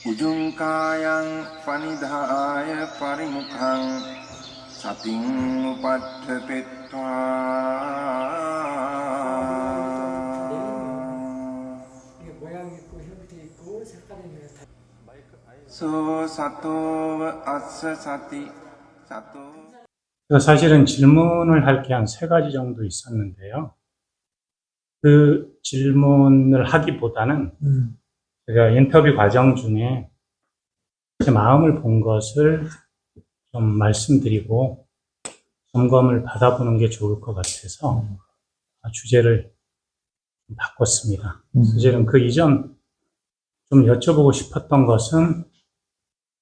우중가양 파니다야 파리묵항 사팅 우파트페트와 이게 모양이 있고 형태 있고 색깔이 있는 다. 소 사토 아스 사티 사토. 사실은 질문을 할 게 한 3가지 정도 있었는데요. 그 질문을 하기보다는 제가 인터뷰 과정 중에 제 마음을 본 것을 좀 말씀드리고 점검을 받아보는 게 좋을 것 같아서 주제를 바꿨습니다. 사실은 그 이전 좀 여쭤보고 싶었던 것은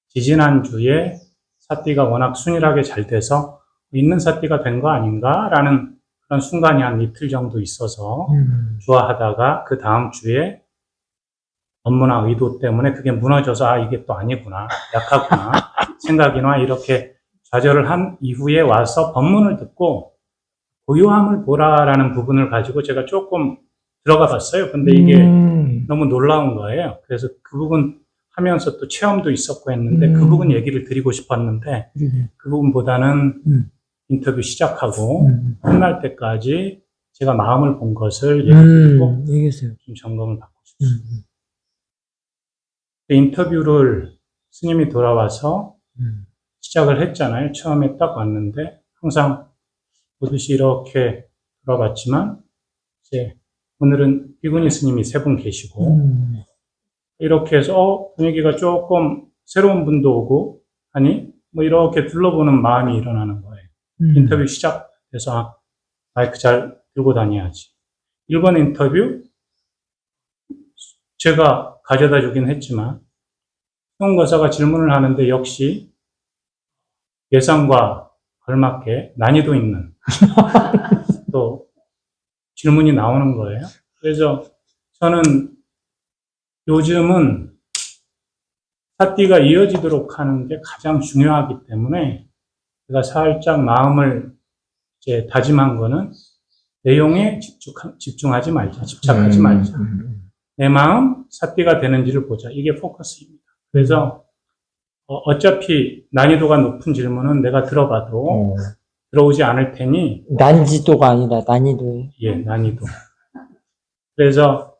지지난주에 사띠가 워낙 순일하게 잘 돼서 있는 사띠가 된 거 아닌가라는 그런 순간이 한 이틀 정도 있어서 좋아하다가 그 다음 주에 업무나 의도 때문에 그게 무너져서 아 이게 또 아니구나, 약하구나 생각이나 이렇게 좌절을 한 이후에 와서 법문을 듣고 고요함을 보라라는 부분을 가지고 제가 조금 들어가 봤어요. 근데 이게 너무 놀라운 거예요. 그래서 그 부분 하면서 또 체험도 있었고 했는데 그 부분 얘기를 드리고 싶었는데 그 부분보다는 인터뷰 시작하고 끝날 때까지 제가 마음을 본 것을 얘기드리고 좀 점검을 받고 싶습니다. 인터뷰를 스님이 돌아와서 시작을 했잖아요. 처음에 딱 왔는데 항상 보듯이 이렇게 돌아봤지만 이제 오늘은 비구니 스님이 3분 계시고 이렇게 해서 분위기가 조금 새로운 분도 오고 하니 뭐 이렇게 둘러보는 마음이 일어나는 거예요. 인터뷰 시작해서 마이크 잘 들고 다녀야지. 1번 인터뷰 제가 가져다 주긴 했지만 수용거사가 질문을 하는데 역시 예상과 걸맞게 난이도 있는 또 질문이 나오는 거예요. 그래서 저는 요즘은 사띠가 이어지도록 하는 게 가장 중요하기 때문에 제가 살짝 마음을 이제 다짐한 거는 내용에 집중하지 말자, 집착하지 말자. 내 마음 사띠가 되는지를 보자. 이게 포커스입니다. 그래서 어차피 난이도가 높은 질문은 내가 들어봐도 들어오지 않을 테니 난지도가 아니라 난이도예요. 예, 난이도. 그래서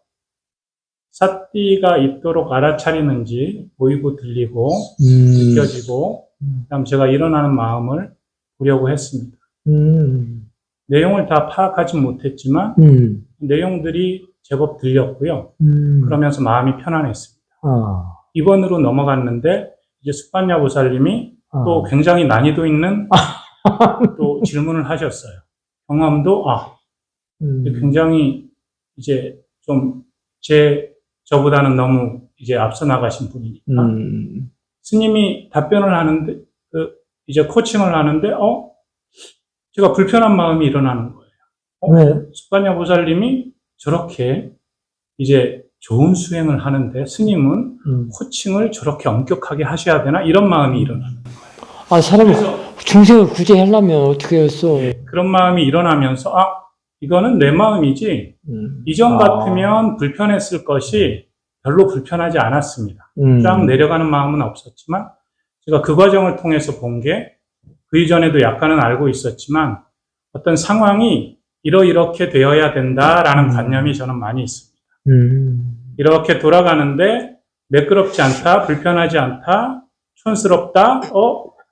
사띠가 있도록 알아차리는지 보이고 들리고 느껴지고 그다음 제가 일어나는 마음을 보려고 했습니다. 내용을 다 파악하지 못했지만 내용들이 제법 들렸고요. 그러면서 마음이 편안했습니다. 이번으로 넘어갔는데 이제 숙반야 보살님이 또 굉장히 난이도 있는 또 질문을 하셨어요. 경험도 굉장히 이제 좀 저보다는 너무 이제 앞서 나가신 분이니까 스님이 답변을 하는데 이제 코칭을 하는데 제가 불편한 마음이 일어나는 거예요. 숙반야 보살님이 저렇게 이제 좋은 수행을 하는데 스님은 코칭을 저렇게 엄격하게 하셔야 되나 이런 마음이 일어나는 거예요. 사람이 중생을 구제하려면 어떻게 했어? 예, 그런 마음이 일어나면서 이거는 내 마음이지 이전 같으면 불편했을 것이 별로 불편하지 않았습니다. 쫙 내려가는 마음은 없었지만 제가 그 과정을 통해서 본 게 그 이전에도 약간은 알고 있었지만 어떤 상황이 이렇게 되어야 된다라는 관념이 저는 많이 있습니다. 이렇게 돌아가는데 매끄럽지 않다, 불편하지 않다, 촌스럽다,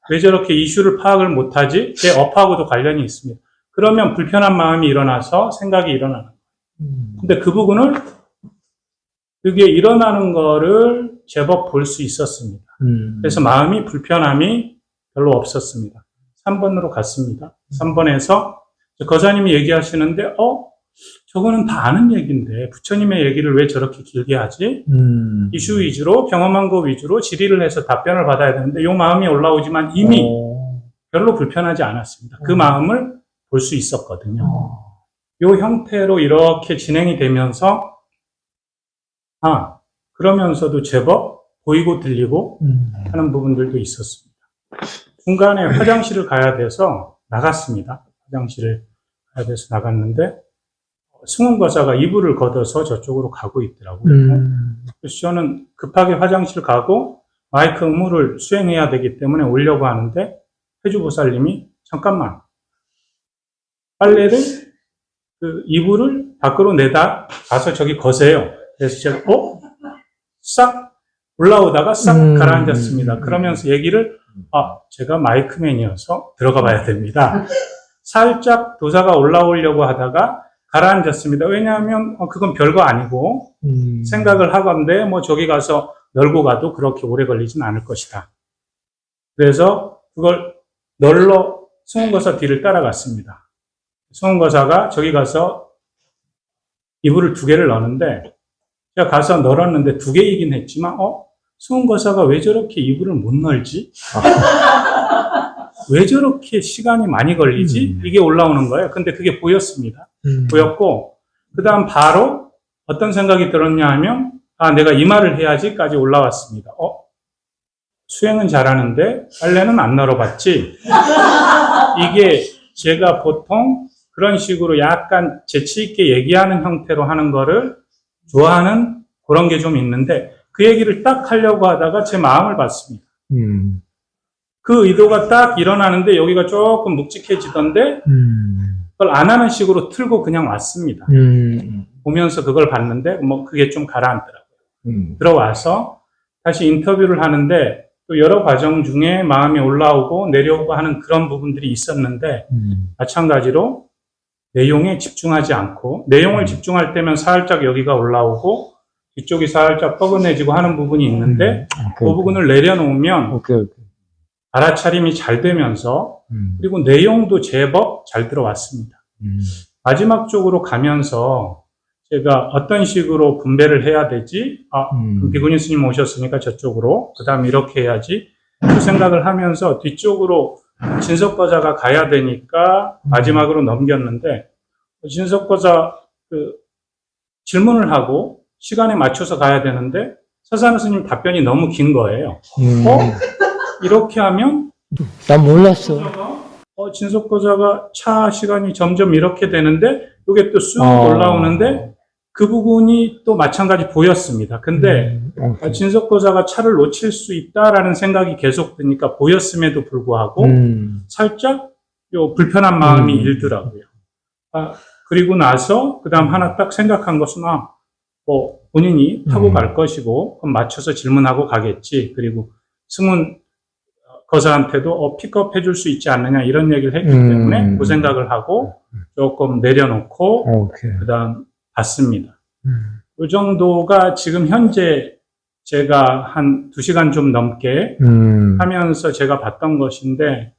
왜 저렇게 이슈를 파악을 못하지? 제 업하고도 관련이 있습니다. 그러면 불편한 마음이 일어나서 생각이 일어나는 거예요. 근데 그 부분을 그게 일어나는 거를 제법 볼 수 있었습니다. 그래서 마음이 불편함이 별로 없었습니다. 3번으로 갔습니다. 3번에서 거사님이 얘기하시는데 저거는 다 아는 얘기인데 부처님의 얘기를 왜 저렇게 길게 하지? 이슈 위주로 경험한 거 위주로 질의를 해서 답변을 받아야 되는데 이 마음이 올라오지만 이미 별로 불편하지 않았습니다. 그 마음을 볼 수 있었거든요. 이 형태로 이렇게 진행이 되면서 그러면서도 제법 보이고 들리고 하는 부분들도 있었습니다. 중간에 화장실을 가야 돼서 나갔습니다. 화장실을 가야 돼서 나갔는데 승훈거사가 이불을 걷어서 저쪽으로 가고 있더라고요. 그래서 저는 급하게 화장실 가고 마이크 의무를 수행해야 되기 때문에 오려고 하는데 해주보살님이 잠깐만 빨래를 그 이불을 밖으로 내다 가서 저기 거세요. 그래서 제가 싹 올라오다가 싹 가라앉았습니다. 그러면서 얘기를 제가 마이크맨이어서 들어가 봐야 됩니다. 살짝 도사가 올라오려고 하다가 가라앉았습니다. 왜냐하면 그건 별거 아니고 생각을 하건대 뭐 저기 가서 널고 가도 그렇게 오래 걸리진 않을 것이다. 그래서 그걸 널러 승훈거사 뒤를 따라갔습니다. 승훈거사가 저기 가서 이불을 2개를 넣는데 제가 가서 널었는데 2개이긴 했지만 승훈거사가 왜 저렇게 이불을 못 널지? 왜 저렇게 시간이 많이 걸리지? 이게 올라오는 거예요. 근데 그게 보였습니다. 보였고 그 다음 바로 어떤 생각이 들었냐 하면 내가 이 말을 해야지까지 올라왔습니다. 수행은 잘하는데 빨래는 안 널어봤지? 이게 제가 보통 그런 식으로 약간 재치있게 얘기하는 형태로 하는 거를 좋아하는 그런 게 좀 있는데 그 얘기를 딱 하려고 하다가 제 마음을 봤습니다. 그 의도가 딱 일어나는데 여기가 조금 묵직해지던데 그걸 안 하는 식으로 틀고 그냥 왔습니다. 보면서 그걸 봤는데 뭐 그게 좀 가라앉더라고요. 들어와서 다시 인터뷰를 하는데 또 여러 과정 중에 마음이 올라오고 내려오고 하는 그런 부분들이 있었는데 마찬가지로 내용에 집중하지 않고 내용을 집중할 때면 살짝 여기가 올라오고 뒤쪽이 살짝 뻐근해지고 하는 부분이 있는데 그 부분을 내려놓으면 알아차림이 잘 되면서 그리고 내용도 제법 잘 들어왔습니다. 마지막 쪽으로 가면서 제가 어떤 식으로 분배를 해야 되지? 그럼 비구니 스님 오셨으니까 저쪽으로 그 다음 이렇게 해야지 그 생각을 하면서 뒤쪽으로 진석거자가 가야 되니까 마지막으로 넘겼는데 진석거자 질문을 하고 시간에 맞춰서 가야 되는데 서산 스님 답변이 너무 긴 거예요. 이렇게 하면 난 몰랐어. 진석거자가 차 시간이 점점 이렇게 되는데 이게 또 쑥 올라오는데 그 부분이 또 마찬가지 보였습니다. 근데 진석거자가 차를 놓칠 수 있다라는 생각이 계속 드니까 보였음에도 불구하고 살짝 요 불편한 마음이 일더라고요. 그리고 나서 그 다음 하나 딱 생각한 것은 본인이 타고 갈 것이고 그럼 맞춰서 질문하고 가겠지. 그리고 승훈 거사한테도 픽업 해줄 수 있지 않느냐 이런 얘기를 했기 때문에 그 생각을 하고 조금 내려놓고 그 다음 봤습니다. 이 정도가 지금 현재 제가 한 2시간 좀 넘게 하면서 제가 봤던 것인데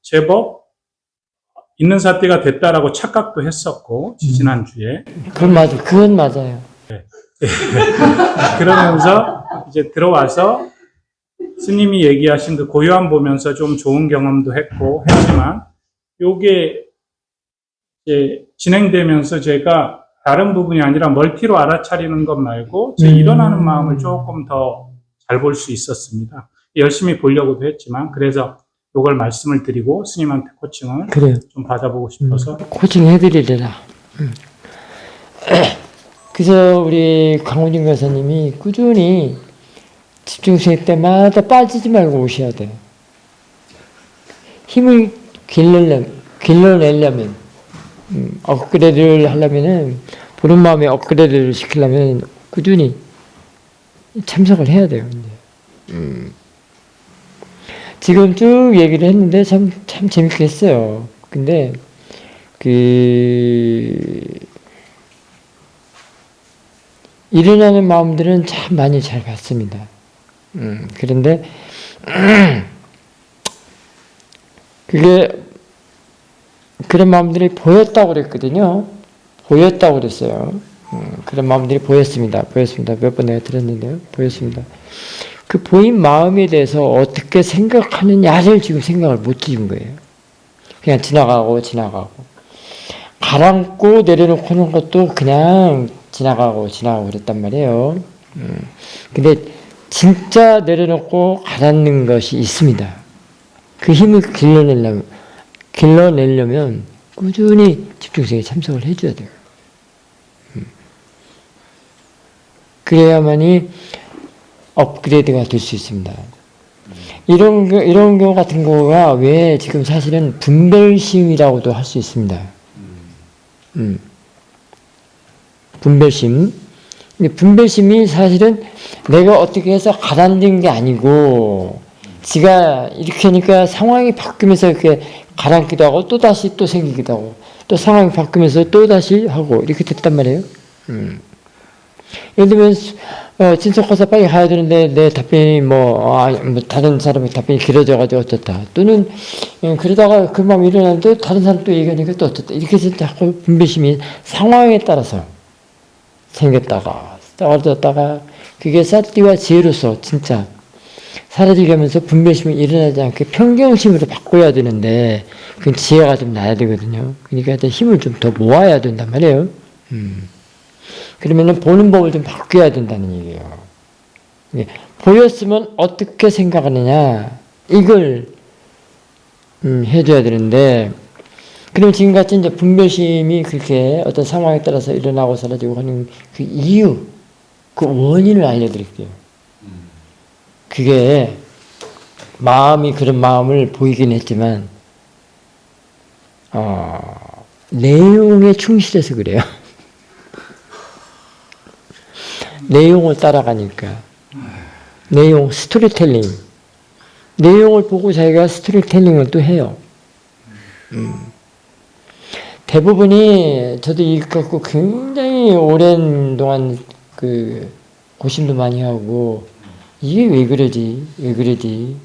제법 있는 사태가 됐다라고 착각도 했었고 지난주에 그건 맞아요. 네. 그러면서 이제 들어와서 스님이 얘기하신 그 고요함 보면서 좀 좋은 경험도 했지만 요게 이제 진행되면서 제가 다른 부분이 아니라 멀티로 알아차리는 것 말고 제 일어나는 마음을 조금 더 잘 볼 수 있었습니다. 열심히 보려고도 했지만 그래서 요걸 말씀을 드리고 스님한테 코칭을 좀 받아보고 싶어서 코칭 해드리려라. 그래서 우리 강호진 교사님이 꾸준히 집중수행 때마다 빠지지 말고 오셔야 돼. 힘을 길러내려면 업그레이드를 하려면은 보는 마음에 업그레이드를 시키려면 꾸준히 참석을 해야 돼요. 지금 쭉 얘기를 했는데 참 재밌게 했어요. 근데 일어나는 마음들은 참 많이 잘 봤습니다. 그런데 그게 그런 마음들이 보였다고 그랬거든요. 보였다고 그랬어요. 그런 마음들이 보였습니다. 몇 번 내가 들었는데요. 보였습니다. 그 보인 마음에 대해서 어떻게 생각하느냐를 지금 생각을 못 지은 거예요. 그냥 지나가고 가라앉고 내려놓고 하는 것도 그냥 지나가고 그랬단 말이에요. 근데 진짜 내려놓고 가라앉는 것이 있습니다. 그 힘을 길러내려면 꾸준히 집중수행에 참석을 해줘야 돼요. 그래야만이 업그레이드가 될 수 있습니다. 이런 경우 같은 거가 왜 지금 사실은 분별심이라고도 할 수 있습니다. 분별심. 분별심이 사실은 내가 어떻게 해서 가라앉은 게 아니고, 지가 이렇게 하니까 상황이 바뀌면서 이렇게 가라앉기도 하고, 또 다시 또 생기기도 하고, 또 상황이 바뀌면서 또 다시 하고, 이렇게 됐단 말이에요. 예를 들면, 친척가서 빨리 가야 되는데, 내 답변이 다른 사람의 답변이 길어져가지고 어떻다. 또는, 그러다가 금방 일어나는데, 다른 사람 또 얘기하니까 또 어떻다. 이렇게 해서 자꾸 분별심이 상황에 따라서 생겼다가, 떨어졌다가, 그게 사티와 지혜로서 진짜 사라지면서 분별심이 일어나지 않게 평경심으로 바꿔야 되는데, 그 지혜가 좀 나야 되거든요. 그러니까 힘을 좀 더 모아야 된단 말이에요. 그러면은 보는 법을 좀 바뀌어야 된다는 얘기예요. 보였으면 어떻게 생각하느냐, 이걸 해줘야 되는데, 그럼 지금같이 이제 분별심이 그렇게 어떤 상황에 따라서 일어나고 사라지고 하는 그 이유, 그 원인을 알려드릴게요. 그게 마음이 그런 마음을 보이긴 했지만 내용에 충실해서 그래요. 내용을 따라가니까. 내용, 스토리텔링. 내용을 보고 자기가 스토리텔링을 또 해요. 대부분이, 저도 이거 갖고 굉장히 오랜 동안 고심도 많이 하고, 이게 왜 그러지?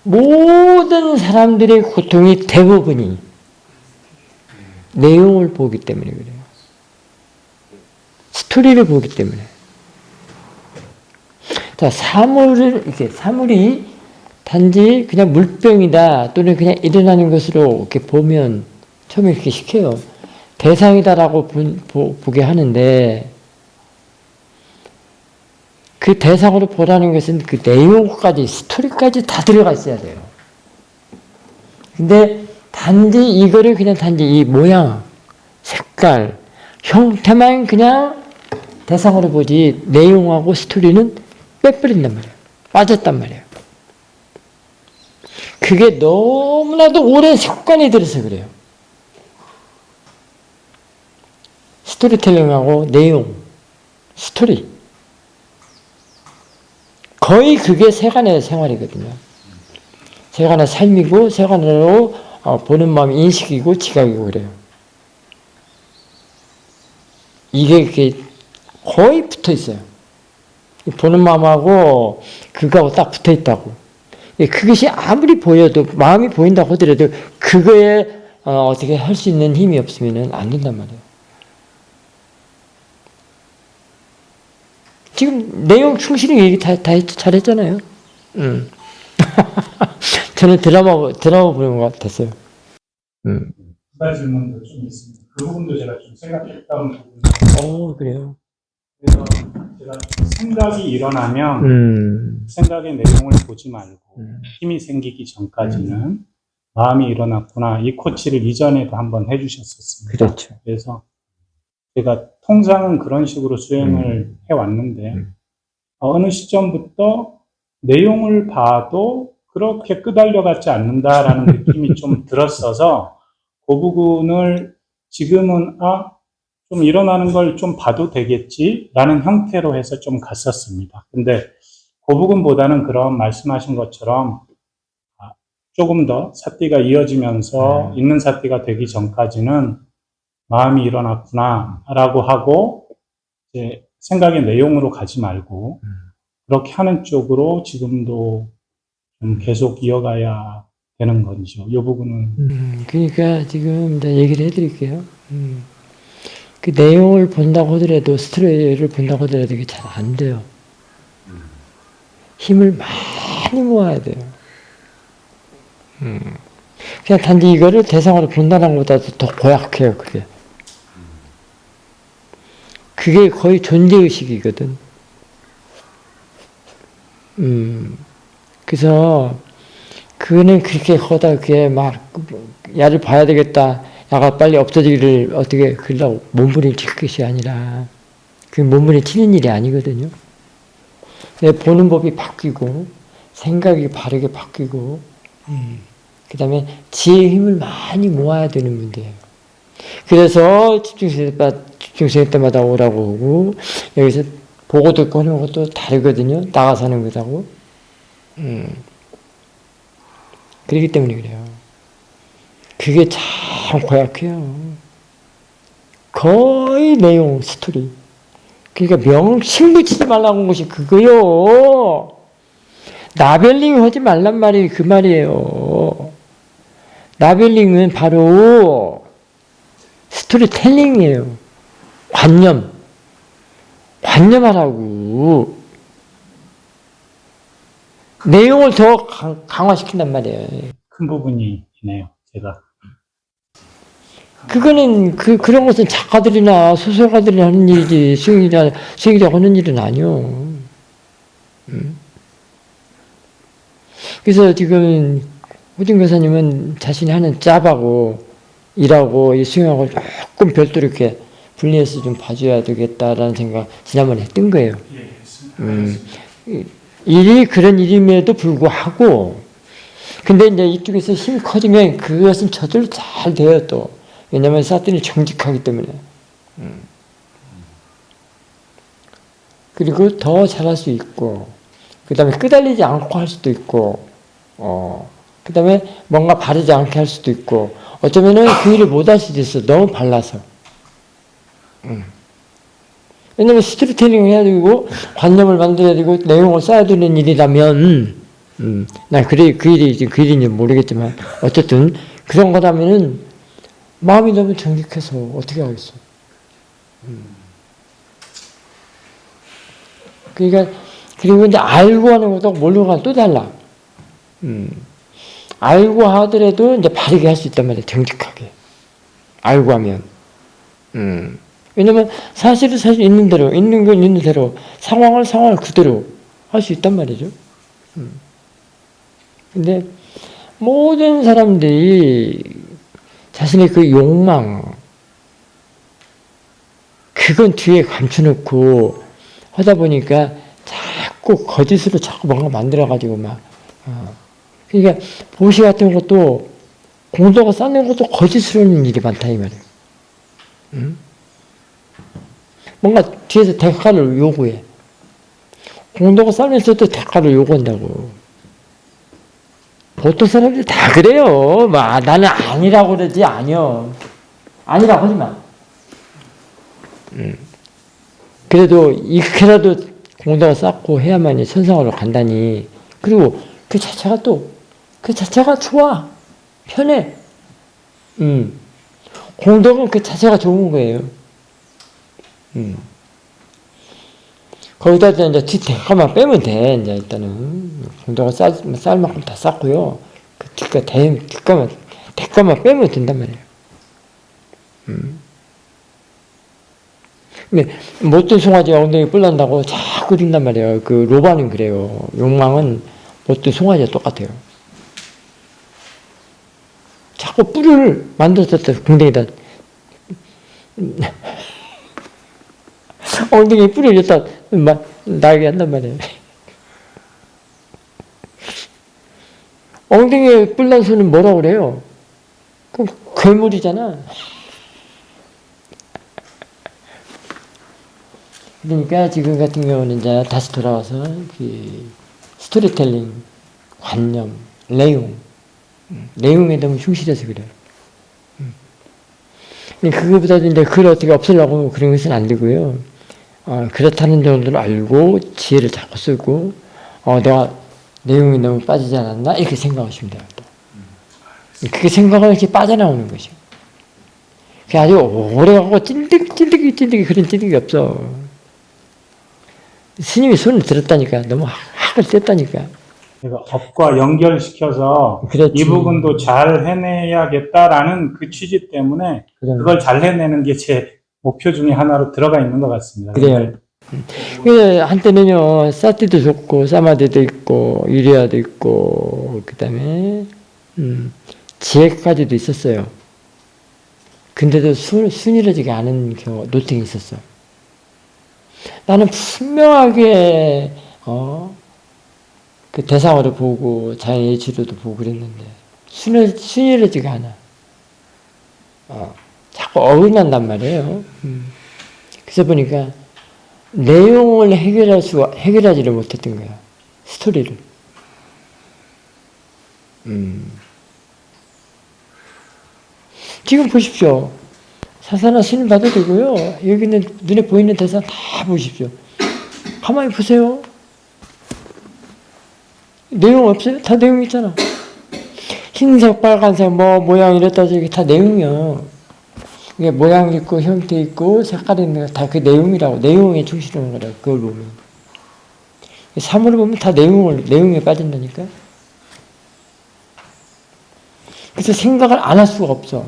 모든 사람들의 고통이 대부분이 내용을 보기 때문에 그래요. 스토리를 보기 때문에. 자, 사물이 단지 그냥 물병이다, 또는 그냥 일어나는 것으로 이렇게 보면, 처음에 이렇게 시켜요. 대상이다라고 보게 하는데, 그 대상으로 보라는 것은 그 내용까지, 스토리까지 다 들어가 있어야 돼요. 근데 단지 이거를 그냥 단지 이 모양, 색깔, 형태만 그냥 대상으로 보지, 내용하고 스토리는 빼버린단 말이에요. 빠졌단 말이에요. 그게 너무나도 오랜 습관이 들어서 그래요. 스토리텔링하고 내용, 스토리. 거의 그게 세간의 생활이거든요. 세간의 삶이고, 세간으로 보는 마음이 인식이고, 지각이고 그래요. 이게 거의 붙어 있어요. 보는 마음하고 그거하고 딱 붙어 있다고. 그것이 아무리 보여도, 마음이 보인다고 하더라도 그거에 어떻게 할 수 있는 힘이 없으면 안 된단 말이에요. 지금 내용 충실히 얘기 다 잘했잖아요. 저는 드라마 보는 것 같았어요. 두 가지 질문도 좀 있습니다. 그 부분도 제가 좀 생각했던 부분이에요. 그래요. 그래서 제가 생각이 일어나면 생각의 내용을 보지 말고 힘이 생기기 전까지는 마음이 일어났구나. 이 코치를 이전에도 한번 해주셨었습니다. 그렇죠. 그래서 제가 통상은 그런 식으로 수행을 해왔는데 어느 시점부터 내용을 봐도 그렇게 끄달려가지 않는다라는 느낌이 좀 들었어서 그 부분을 지금은 좀 일어나는 걸 좀 봐도 되겠지라는 형태로 해서 좀 갔었습니다. 근데 그 부분보다는 그런 말씀하신 것처럼 조금 더 사띠가 이어지면서 있는 사띠가 되기 전까지는 마음이 일어났구나라고 하고 이제 생각의 내용으로 가지 말고 그렇게 하는 쪽으로 지금도 좀 계속 이어가야 되는 건지요. 이 부분은. 그러니까 지금 얘기를 해드릴게요. 그 내용을 본다고 하더라도, 스토리를 본다고 하더라도 이게 잘 안 돼요. 힘을 많이 모아야 돼요. 그냥 단지 이거를 대상으로 본다는 것보다도 더 고약해요, 그게. 그게 거의 존재의식이거든. 그래서, 그거는 그렇게 하다, 그게 야를 봐야 되겠다. 야가 빨리 없어지기를 어떻게, 그러려고 몸부림칠 것이 아니라, 그 문문이 튀는 일이 아니거든요. 내 보는 법이 바뀌고 생각이 바르게 바뀌고 그 다음에 지혜의 힘을 많이 모아야 되는 문제예요. 그래서 집중시킬 때마다 오라고 오고 여기서 보고 듣고 하는 것도 다르거든요. 나가서 하는 것하고. 그렇기 때문에 그래요. 그게 참 고약해요. 거의 내용, 스토리. 그러니까 명칭 붙이지 말라고 한 것이 그거요. 라벨링 하지 말란 말이 그 말이에요. 라벨링은 바로 스토리텔링이에요. 관념하라고. 내용을 더 강화시킨단 말이에요. 큰 부분이 있네요. 제가. 그거는 그런 것은 작가들이나 소설가들이 하는 일이지 수행자가 하는 일은 아니요. 그래서 지금 호진 교사님은 자신이 하는 짭하고 일하고 이 수행하고 조금 별도로 이렇게 분리해서 좀 봐줘야 되겠다라는 생각 지난번에 했던 거예요. 일이 그런 일임에도 불구하고 근데 이제 이쪽에서 힘이 커지면 그것은 저절로 잘 돼요 또. 왜냐하면 사탄이 정직하기 때문에. 그리고 더 잘할 수 있고 그 다음에 끄달리지 않고 할 수도 있고 그 다음에 뭔가 바르지 않게 할 수도 있고 어쩌면은 그 일을 못 할 수도 있어. 너무 발라서. 왜냐면 스토리텔링을 해야 되고 관념을 만들어야 되고 내용을 써야 되는 일이라면 난 그 일인지 모르겠지만 어쨌든 그런 거라면은 마음이 너무 정직해서 어떻게 하겠어. 그러니까 그리고 이제 알고 하는 것하고 모르고 하는 또 달라. 알고 하더라도 이제 바르게 할 수 있단 말이야. 정직하게. 알고 하면. 왜냐면 사실 있는 대로, 있는 건 있는 대로, 상황을 그대로 할 수 있단 말이죠. 근데 모든 사람들이 자신의 그 욕망, 그건 뒤에 감춰놓고 하다 보니까 자꾸 거짓으로 자꾸 뭔가 만들어가지고 막. 그러니까 보시 같은 것도 공도가 쌓는 것도 거짓으로 하는 일이 많다 이 말이에요. 뭔가 뒤에서 대가를 요구해. 공도가 쌓면서도 대가를 요구한다고. 보통 사람들이 다 그래요. 나는 아니라고 그러지 아니요. 아니라고 하지 마. 그래도 이렇게라도 공도가 쌓고 해야만이 천상으로 간다니. 그리고 그 자체가 좋아. 편해. 공덕은 그 자체가 좋은 거예요. 거기다 이제 뒷대가만 빼면 돼. 이제 일단은 공덕을 쌓을 만큼 다 쌓고요. 그 대가만 빼면 된단 말이에요. 근데 못된 송아지가 엉덩이 뿔난다고 자꾸 그린단 말이에요. 그 로바는 그래요. 욕망은 못된 송아지가 똑같아요. 자꾸 뿔을 만들었다 궁뎅이다. 엉덩이에 뿔을 여기다 나게 한단 말이에요. 엉덩이에 뿔 난 손은 뭐라고 그래요? 그럼 괴물이잖아. 그러니까 지금 같은 경우는 이제 다시 돌아와서 그 스토리텔링, 관념, 내용에 너무 충실해서 그래요. 그거보다도 이제 그걸 어떻게 없애려고 그런 것은 안 되고요. 그렇다는 정도를 알고 지혜를 자꾸 쓰고, 내가 내용이 너무 빠지지 않았나? 이렇게 생각하시면 돼요. 그게 생각을 이렇게 빠져나오는 것이요. 그게 아주 오래 가고 찐득이 그런 찐득이 없어. 스님이 손을 들었다니까. 너무 학을 뗐다니까. 그러니까 업과 연결시켜서 그렇지. 이 부분도 잘 해내야겠다라는 그 취지 때문에 그걸 잘 해내는 게 제 목표 중에 하나로 들어가 있는 것 같습니다. 그래요. 한때는요, 사티도 좋고, 사마디도 있고, 유리아도 있고, 그 다음에, 지혜까지도 있었어요. 근데도 순이러지게 않은 노팅이 있었어. 나는 분명하게 그 대상으로 보고 자연 예치로도 보고 그랬는데 순혈해지가 않아. 자꾸 어긋난단 말이에요. 그래서 보니까 내용을 해결하지를 못했던 거야. 스토리를. 지금 보십시오. 사사나 스님 봐도 되고요. 여기 있는 눈에 보이는 대상 다 보십시오. 가만히 보세요. 내용 없어요? 다 내용 있잖아. 흰색, 빨간색, 뭐 모양 이랬다 저기 다 내용이야. 이게 모양 있고 형태 있고 색깔 있는 거 다 그 내용이라고. 내용에 충실하는 거라고. 그걸 보면. 사물을 보면 다 내용에 빠진다니까. 그래서 생각을 안 할 수가 없어.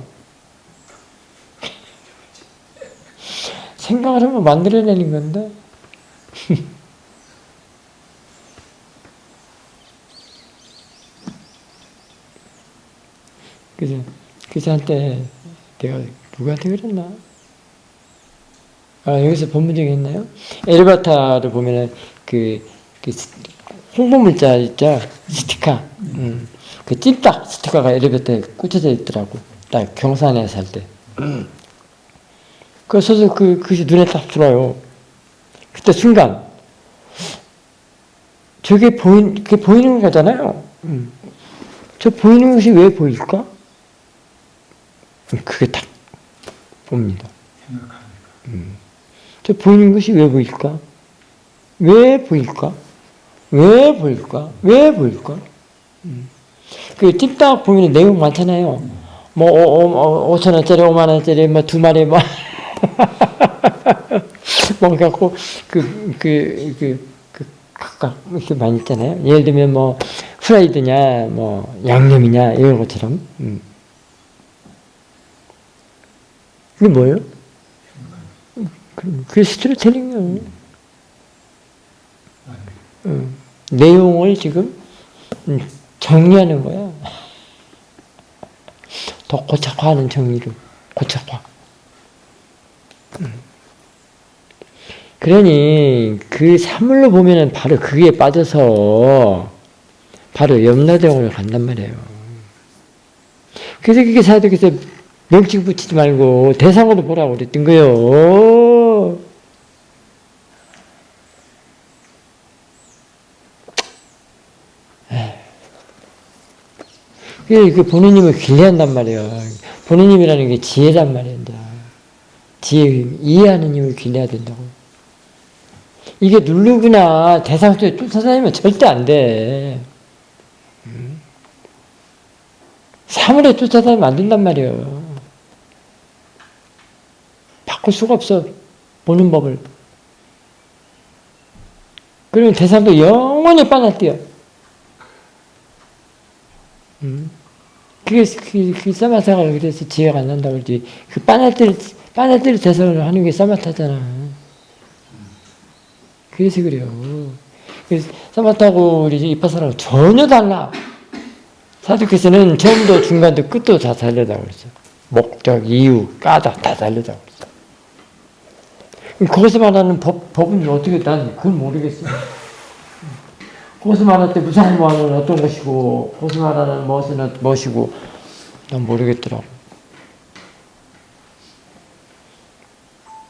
생각을 하면 만들어내는 건데. 그래서 한때 내가 누구한테 그랬나? 여기서 본문적이 있나요? 에르바타를 보면은 그 홍보 문자 있죠? 스티커. 그 찜닭 스티커가 엘리베이터에 꽂혀져 있더라고. 나 경산에 살 때. 그래서 그것이 눈에 딱 들어요. 그때 순간 그게 보이는 거잖아요. 저 보이는 것이 왜 보일까? 그게 딱 봅니다. 저 보이는 것이 왜 보일까? 왜 보일까? 왜 보일까? 왜 보일까? 그 찜닭 보면 내용 많잖아요. 뭐 5,000원짜리, 50,000원짜리, 뭐 2마리, 뭐 뭐 갖고 각각 이렇게 많이 있잖아요. 예를 들면 뭐 프라이드냐, 뭐 양념이냐 이런 것처럼. 그게 뭐예요? 그게 스토리텔링이에요. 내용을 지금 정리하는 거야. 더 고착화하는 정리로. 고착화. 그러니 그 사물로 보면은 바로 그게 빠져서 바로 염라대공을 간단 말이에요. 그래서 그게 사도께서 명칭 붙이지 말고 대상으로 보라고 그랬던 거예요. 그 본인님을 길리한단 말이에요. 본인님이라는 게 지혜란 말이에요. 지혜, 이해하는 힘을 길러야 된다고. 이게 누르거나 대상 속에 쫓아다니면 절대 안 돼. 사물에 쫓아다니면 안 된단 말이에요. 바꿀 수가 없어. 보는 법을. 그러면 대상도 영원히 빠져뛰어. 그게 사마타가 그래서 지혜가 안 난다고 그러지. 그 빠져들 대상을 하는 게 사마타잖아. 그래서 그래요. 그래서 사마타고 우리 이파사라고 전혀 달라. 사두께서는 처음도 중간도 끝도 다 살려다고 그랬어. 목적, 이유, 까닭 다 살려다고 그랬어. 거기서 말하는 법은 어떻게, 난 그건 모르겠어. 거기서 말할 때 무상무한은 어떤 것이고, 거기서 말하는 무엇은 무엇이고, 난 모르겠더라고.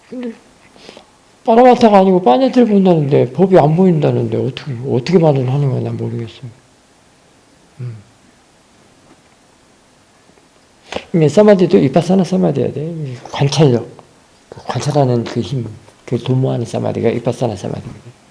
근데, 빠라마타가 아니고 빠네트를 본다는데, 법이 안 보인다는데, 어떻게 말을 하는 거야, 난 모르겠어. 사마디도 이파사나 사마디야 돼. 관찰력. 관찰하는 그 힘, 그 도모하는 사마디가 이파사나 사마디입니다.